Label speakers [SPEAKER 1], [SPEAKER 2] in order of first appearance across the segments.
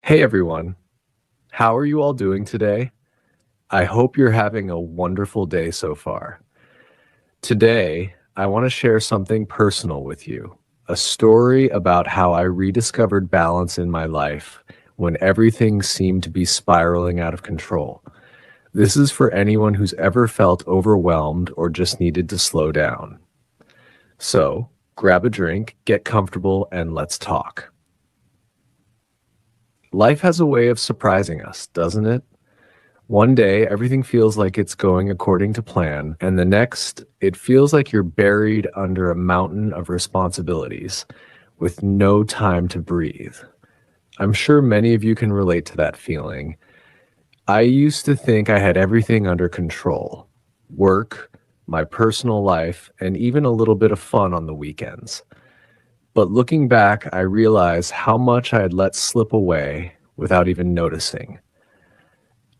[SPEAKER 1] Hey everyone, how are you all doing today? I hope you're having a wonderful day so far. Today, I want to share something personal with you, a story about how I rediscovered balance in my life when everything seemed to be spiraling out of control. This is for anyone who's ever felt overwhelmed or just needed to slow down. So, grab a drink, get comfortable, and let's talk. Life has a way of surprising us, doesn't it? One day, everything feels like it's going according to plan, and the next, it feels like you're buried under a mountain of responsibilities with no time to breathe. I'm sure many of you can relate to that feeling. I used to think I had everything under control: work, my personal life, and even a little bit of fun on the weekends. But looking back, I realize how much I had let slip away without even noticing.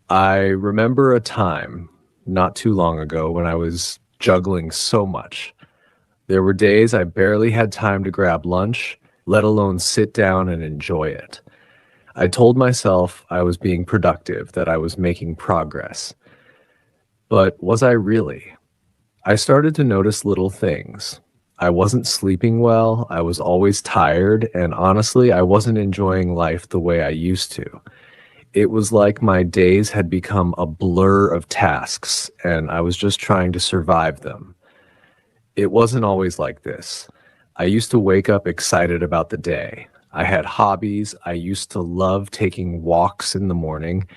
[SPEAKER 1] I remember a time not too long ago when I was juggling so much. There were days I barely had time to grab lunch, let alone sit down and enjoy it. I told myself I was being productive, that I was making progress. But was I really? I started to notice little things. I wasn't sleeping well, I was always tired, and honestly, I wasn't enjoying life the way I used to. It was like my days had become a blur of tasks, and I was just trying to survive them. It wasn't always like this. I used to wake up excited about the day. I had hobbies. I used to love taking walks in the morning,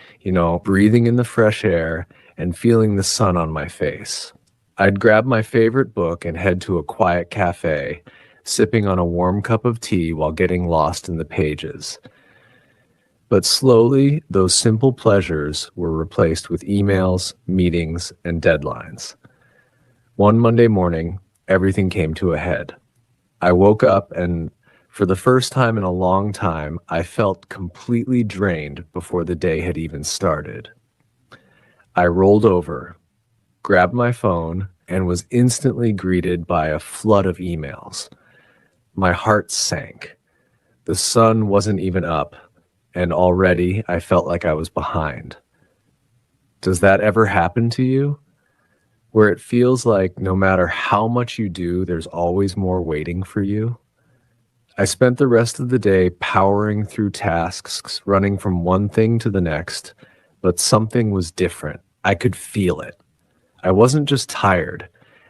[SPEAKER 1] breathing in the fresh air and feeling the sun on my face. I'd grab my favorite book and head to a quiet cafe, sipping on a warm cup of tea while getting lost in the pages. But slowly, those simple pleasures were replaced with emails, meetings, and deadlines. One Monday morning, everything came to a head. I woke up and, for the first time in a long time, I felt completely drained before the day had even started. I rolled over, grabbed my phone, and was instantly greeted by a flood of emails. My heart sank. The sun wasn't even up, and already I felt like I was behind. Does that ever happen to you? Where it feels like no matter how much you do, there's always more waiting for you? I spent the rest of the day powering through tasks, running from one thing to the next, but something was different. I could feel it. I wasn't just tired,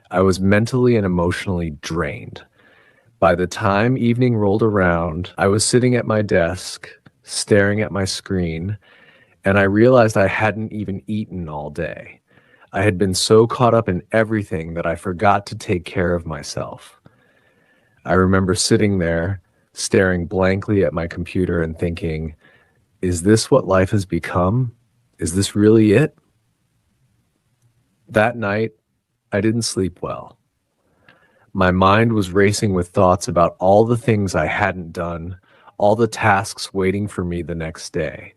[SPEAKER 1] I was mentally and emotionally drained. By the time evening rolled around, I was sitting at my desk, staring at my screen, and I realized I hadn't even eaten all day. I had been so caught up in everything that I forgot to take care of myself. I remember sitting there, staring blankly at my computer and thinking, is this what life has become? Is this really it? That night, I didn't sleep well. My mind was racing with thoughts about all the things I hadn't done, all the tasks waiting for me the next day.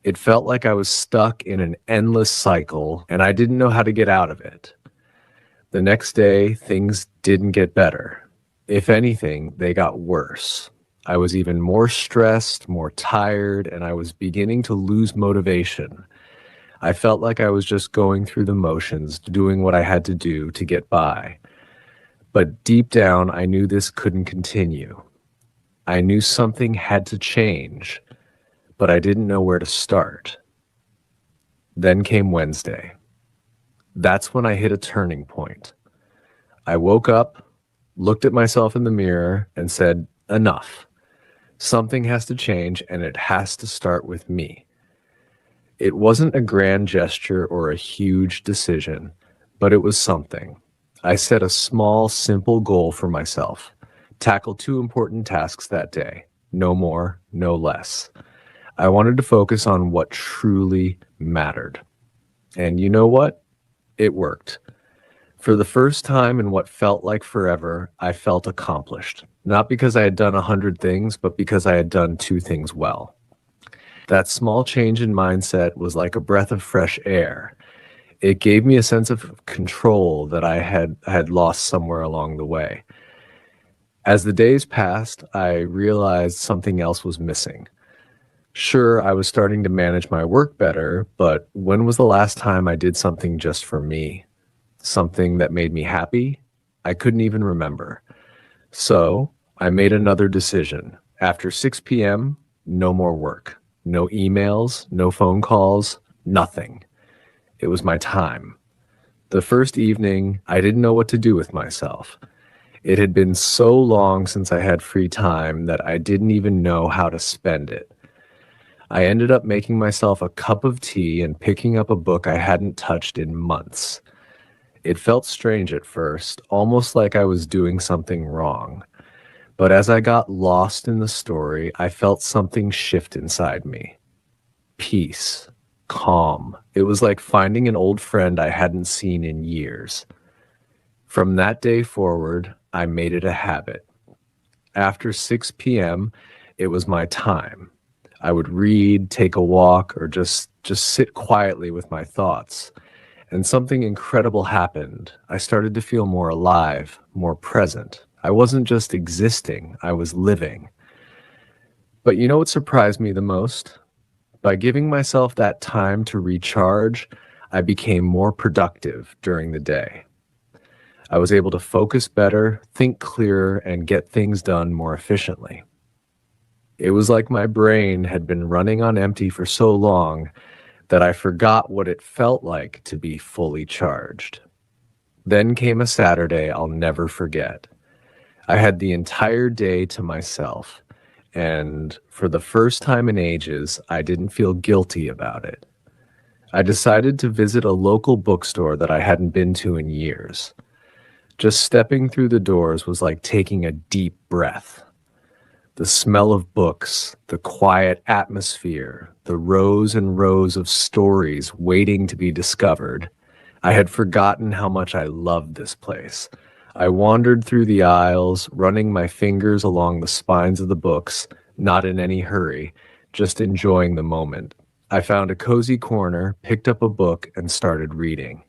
[SPEAKER 1] It felt like I was stuck in an endless cycle and I didn't know how to get out of it. The next day, things didn't get better. If anything, they got worse. I was even more stressed, more tired, and I was beginning to lose motivation. I felt like I was just going through the motions, doing what I had to do to get by. But deep down, I knew this couldn't continue. I knew something had to change, but I didn't know where to start. Then came Wednesday. That's when I hit a turning point. I woke up, looked at myself in the mirror, and said, enough. Something has to change, and it has to start with me. It wasn't a grand gesture or a huge decision, but it was something. I set a small, simple goal for myself: tackle two important tasks that day. No more, no less. I wanted to focus on what truly mattered. And you know what? It worked. For the first time in what felt like forever, I felt accomplished. Not because I had done 100 things, but because I had done two things well. That small change in mindset was like a breath of fresh air. It gave me a sense of control that I had lost somewhere along the way. As the days passed, I realized something else was missing. Sure, I was starting to manage my work better, but when was the last time I did something just for me? Something that made me happy? I couldn't even remember. So I made another decision. After 6 p.m., no more work, no emails, no phone calls, nothing. It was my time. The first evening, I didn't know what to do with myself. It had been so long since I had free time that I didn't even know how to spend it. I ended up making myself a cup of tea and picking up a book I hadn't touched in months. It felt strange at first, almost like I was doing something wrong. But as I got lost in the story, I felt something shift inside me. Peace, calm. It was like finding an old friend I hadn't seen in years. From that day forward, I made it a habit. After 6 p.m., it was my time. I would read, take a walk, or just sit quietly with my thoughts. And something incredible happened. I started to feel more alive, more present. I wasn't just existing, I was living. But you know what surprised me the most? By giving myself that time to recharge, I became more productive during the day. I was able to focus better, think clearer, and get things done more efficiently. It was like my brain had been running on empty for so long that I forgot what it felt like to be fully charged. Then came a Saturday I'll never forget. I had the entire day to myself, and for the first time in ages, I didn't feel guilty about it. I decided to visit a local bookstore that I hadn't been to in years. Just stepping through the doors was like taking a deep breath. The smell of books, the quiet atmosphere, the rows and rows of stories waiting to be discovered. I had forgotten how much I loved this place. I wandered through the aisles, running my fingers along the spines of the books, not in any hurry, just enjoying the moment. I found a cozy corner, picked up a book, and started reading.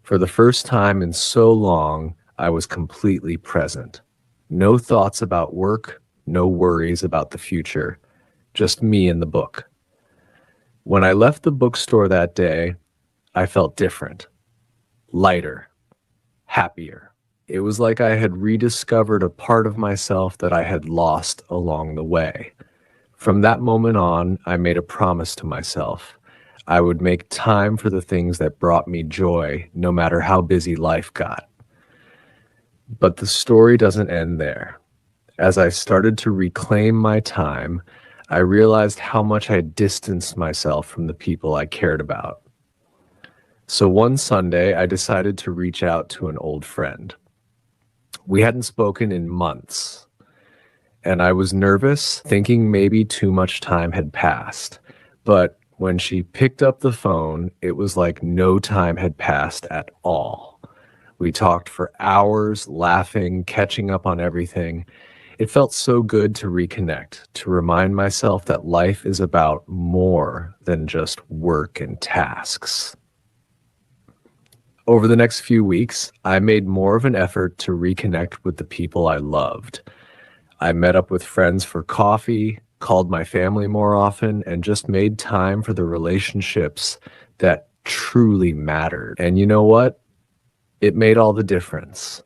[SPEAKER 1] For the first time in so long, I was completely present. No thoughts about work, no worries about the future, just me and the book. When I left the bookstore that day, I felt different, lighter, happier. It was like I had rediscovered a part of myself that I had lost along the way. From that moment on, I made a promise to myself. I would make time for the things that brought me joy, no matter how busy life got. But the story doesn't end there. As I started to reclaim my time, I realized how much I distanced myself from the people I cared about. So one Sunday, I decided to reach out to an old friend. We hadn't spoken in months, and I was nervous, thinking maybe too much time had passed. But when she picked up the phone, it was like no time had passed at all. We talked for hours, laughing, catching up on everything. It felt so good to reconnect, to remind myself that life is about more than just work and tasks. Over the next few weeks, I made more of an effort to reconnect with the people I loved. I met up with friends for coffee, called my family more often, and just made time for the relationships that truly mattered. And you know what? It made all the difference.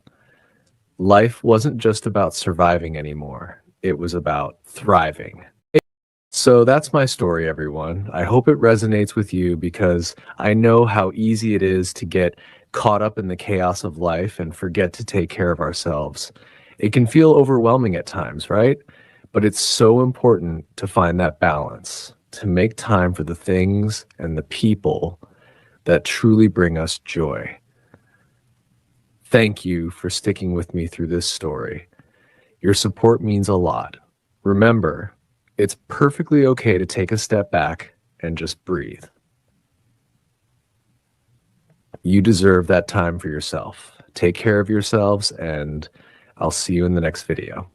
[SPEAKER 1] Life wasn't just about surviving anymore. It was about thriving. So that's my story, everyone. I hope it resonates with you because I know how easy it is to get caught up in the chaos of life and forget to take care of ourselves. It can feel overwhelming at times, right? But it's so important to find that balance, to make time for the things and the people that truly bring us joy. Thank you for sticking with me through this story. Your support means a lot. Remember, it's perfectly okay to take a step back and just breathe. You deserve that time for yourself. Take care of yourselves, and I'll see you in the next video.